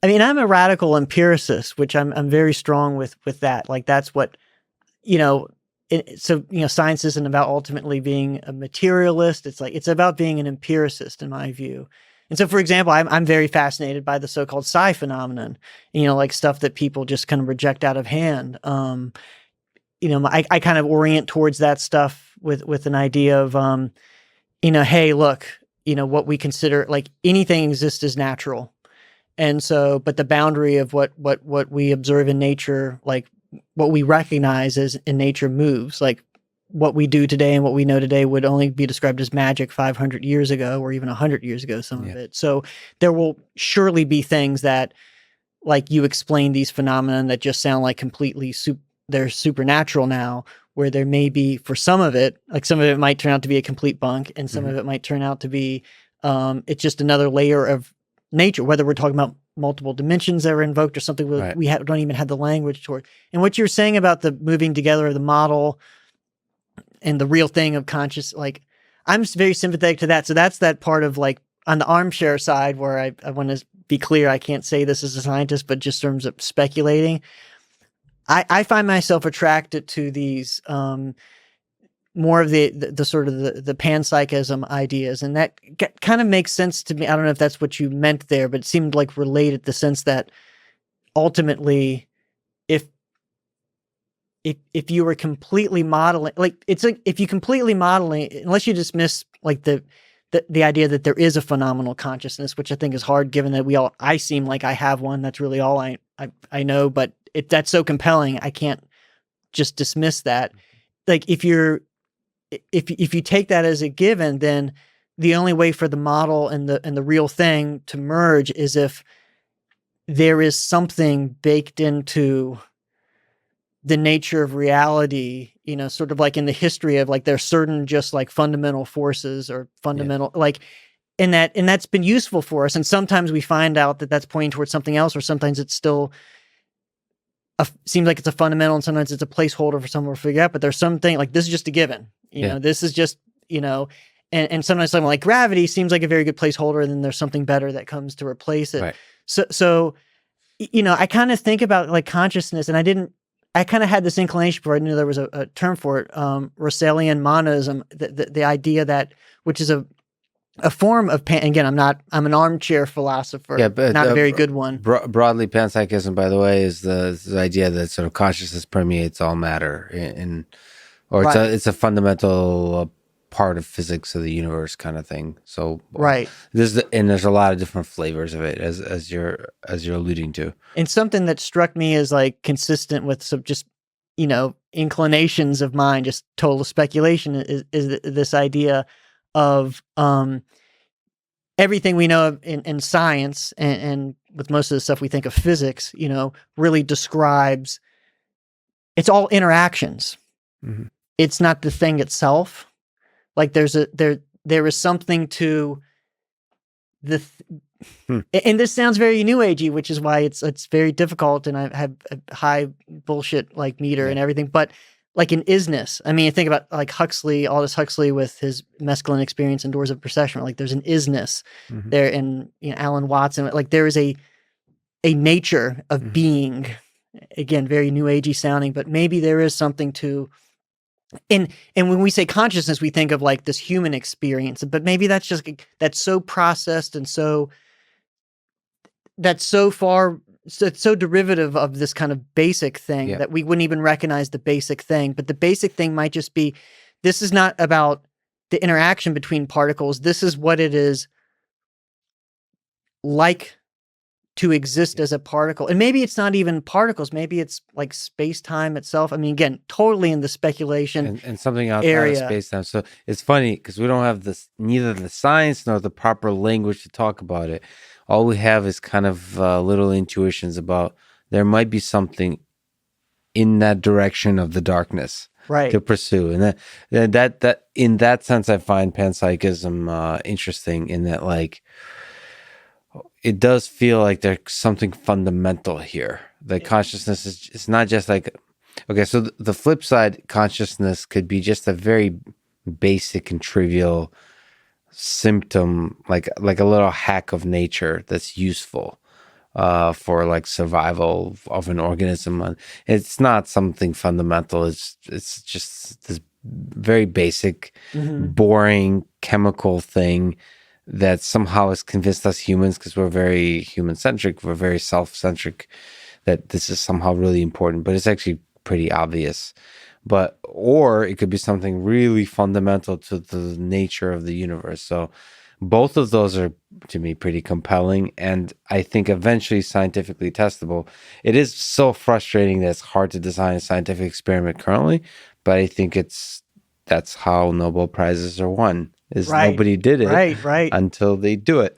I mean, I'm a radical empiricist, which I'm very strong with that. Like that's what, you know, so, science isn't about ultimately being a materialist. It's like, it's about being an empiricist in my view. And so, for example, I'm very fascinated by the so-called psi phenomenon, like stuff that people just kind of reject out of hand. I kind of orient towards that stuff with an idea of, hey, look, what we consider like anything exists as natural. And so, but the boundary of what we observe in nature, like what we recognize as in nature moves, like what we do today and what we know today would only be described as magic 500 years ago or even 100 years ago, some of it. So there will surely be things that, like you explain these phenomena that just sound like completely they're supernatural now, where there may be, for some of it, like some of it might turn out to be a complete bunk and some of it might turn out to be, it's just another layer of nature, whether we're talking about multiple dimensions that are invoked or something we don't even have the language toward. And what you're saying about the moving together of the model and the real thing of conscious, like I'm very sympathetic to that. So that's that part of like on the armchair side where I want to be clear, I can't say this as a scientist, but just in terms of speculating, I find myself attracted to these more of the sort of the panpsychism ideas, and that kind of makes sense to me. I don't know if that's what you meant there, but it seemed like related, the sense that ultimately, if you were completely modeling, like it's like if you completely modeling, unless you dismiss like the idea that there is a phenomenal consciousness, which I think is hard, given that I seem like I have one. That's really all I know, but that's so compelling, I can't just dismiss that. Like if you take that as a given, then the only way for the model and the real thing to merge is if there is something baked into the nature of reality, sort of like in the history of like there's certain just like fundamental forces or fundamental like, and that's been useful for us. And sometimes we find out that that's pointing towards something else, or sometimes it's still seems like it's a fundamental, and sometimes it's a placeholder for someone to figure out. But there's something like this is just a given, this is just, and sometimes something like gravity seems like a very good placeholder, and then there's something better that comes to replace it. Right. So I kind of think about like consciousness, and I kind of had this inclination before I knew there was a term for it, Russellian monism, the idea that, which is a form of again, I'm an armchair philosopher, but not a very good one. Broadly, panpsychism, by the way, is the idea that sort of consciousness permeates all matter, it's a fundamental part of physics of the universe, kind of thing. So there's a lot of different flavors of it, as you're alluding to. And something that struck me as like consistent with some just inclinations of mine, just total speculation, is this idea of everything we know in science and with most of the stuff we think of physics, really describes, it's all interactions. Mm-hmm. It's not the thing itself. Like there is something to and this sounds very new agey, which is why it's very difficult, and I have a high bullshit like meter and everything, but like an isness. I mean, think about like Huxley, Aldous Huxley with his mescaline experience and Doors of Perception. Like there's an isness there, and Alan Watson. Like there is a nature of being. Again, very new agey sounding, but maybe there is something to. And when we say consciousness, we think of like this human experience, but maybe that's so processed and that's so far. So it's so derivative of this kind of basic thing that we wouldn't even recognize the basic thing. But the basic thing might just be, this is not about the interaction between particles. This is what it is like to exist as a particle. And maybe it's not even particles. Maybe it's like space-time itself. I mean, again, totally in the speculation and something outside of space-time. So it's funny because we don't have neither the science nor the proper language to talk about it. All we have is kind of little intuitions about there might be something in that direction of the darkness to pursue, and that in that sense, I find panpsychism interesting in that, like, it does feel like there's something fundamental here. That consciousness is not just like, okay, so the flip side, consciousness could be just a very basic and trivial symptom, like a little hack of nature that's useful. for like survival of an organism. It's not something fundamental. It's just this very basic, Mhm. boring chemical thing that somehow has convinced us humans, because we're very human centric, we're very self centric, that this is somehow really important. But it's actually pretty obvious. But or it could be something really fundamental to the nature of the universe. So both of those are, to me, pretty compelling, and I think eventually scientifically testable. It is so frustrating that it's hard to design a scientific experiment currently, but I think that's how Nobel Prizes are won. Is Right. nobody did it Right. until they do it.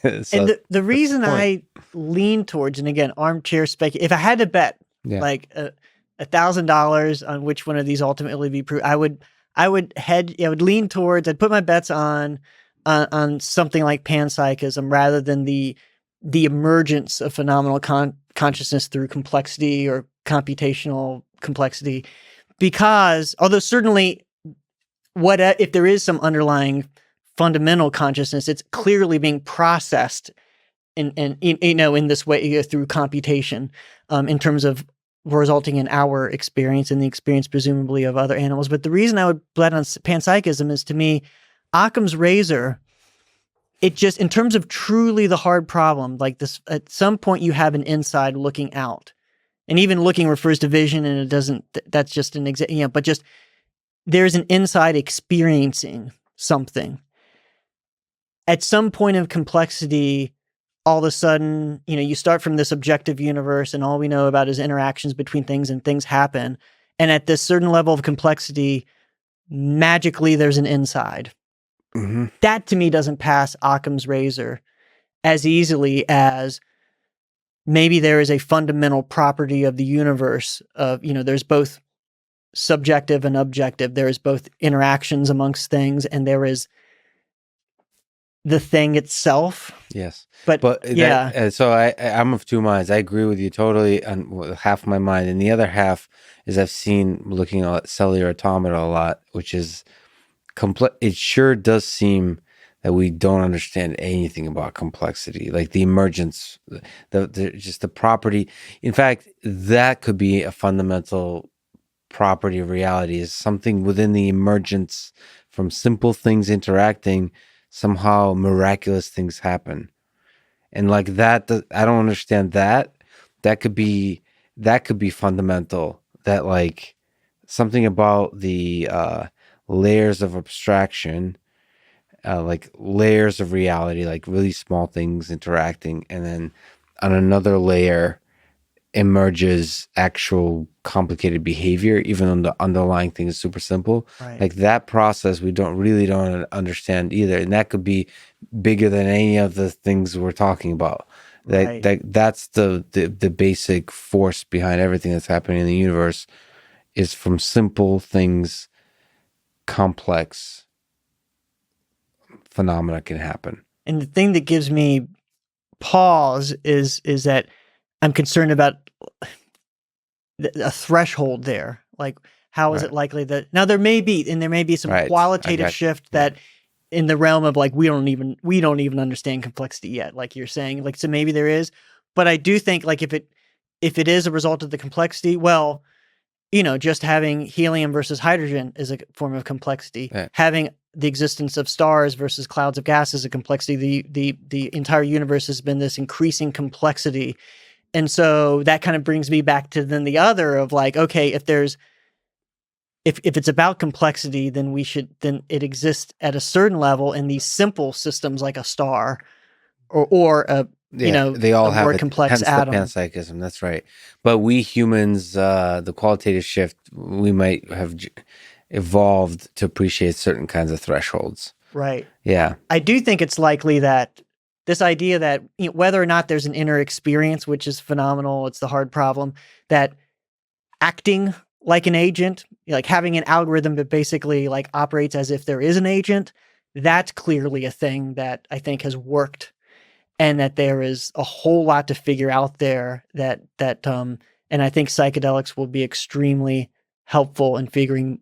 And So the that's the reason point. I lean towards, and again, armchair if I had to bet Yeah. like $1,000 on which one of these ultimately be proved, I would lean towards, I'd put my bets on something like panpsychism rather than the emergence of phenomenal consciousness through complexity or computational complexity. Because although certainly what if there is some underlying fundamental consciousness, it's clearly being processed in this way through computation, in terms of resulting in our experience and the experience presumably of other animals. But the reason I would bet on panpsychism is, to me, Occam's razor. It just, in terms of truly the hard problem, like this, at some point you have an inside looking out, and even looking refers to vision, and it doesn't. That's just an example, but just there's an inside experiencing something. At some point of complexity, all of a sudden, you start from this objective universe and all we know about is interactions between things, and things happen. And at this certain level of complexity, magically there's an inside. Mm-hmm. That to me doesn't pass Occam's razor as easily as maybe there is a fundamental property of the universe of, there's both subjective and objective. There is both interactions amongst things, and there is the thing itself. Yes, But yeah. So I'm of two minds. I agree with you totally on half my mind, and the other half is I've seen looking at cellular automata a lot, which is complex. It sure does seem that we don't understand anything about complexity, like the emergence, just the property. In fact, that could be a fundamental property of reality, is something within the emergence from simple things interacting, somehow miraculous things happen. And like that, I don't understand that. That could be fundamental. That like something about the layers of abstraction, like layers of reality, like really small things interacting, and then on another layer emerges actual complicated behavior, even though the underlying thing is super simple. Right. Like that process, we don't understand either, and that could be bigger than any of the things we're talking about. Right. That's the basic force behind everything that's happening in the universe, is from simple things, complex phenomena can happen. And the thing that gives me pause is that I'm concerned about a threshold there. Like, how is Right. it likely that now there may be some Right. qualitative shift Yeah. that in the realm of like we don't even understand complexity yet, like you're saying, like, so maybe there is. But I do think, like, if it is a result of the complexity, well, just having helium versus hydrogen is a form of complexity. Yeah. Having the existence of stars versus clouds of gas is a complexity. The entire universe has been this increasing complexity. And so that kind of brings me back to then the other of like, okay, if it's about complexity, then it exists at a certain level in these simple systems like a star or a, they all a have more it. complex Hence atom. the panpsychism. That's right. But we humans, the qualitative shift, we might have evolved to appreciate certain kinds of thresholds. Right. Yeah. I do think it's likely that this idea that whether or not there's an inner experience, which is phenomenal, it's the hard problem, that acting like an agent, like having an algorithm that basically like operates as if there is an agent, that's clearly a thing that I think has worked, and that there is a whole lot to figure out there and I think psychedelics will be extremely helpful in figuring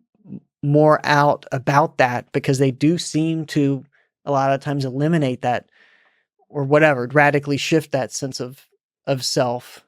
more out about that, because they do seem to a lot of times eliminate that or whatever, radically shift that sense of of self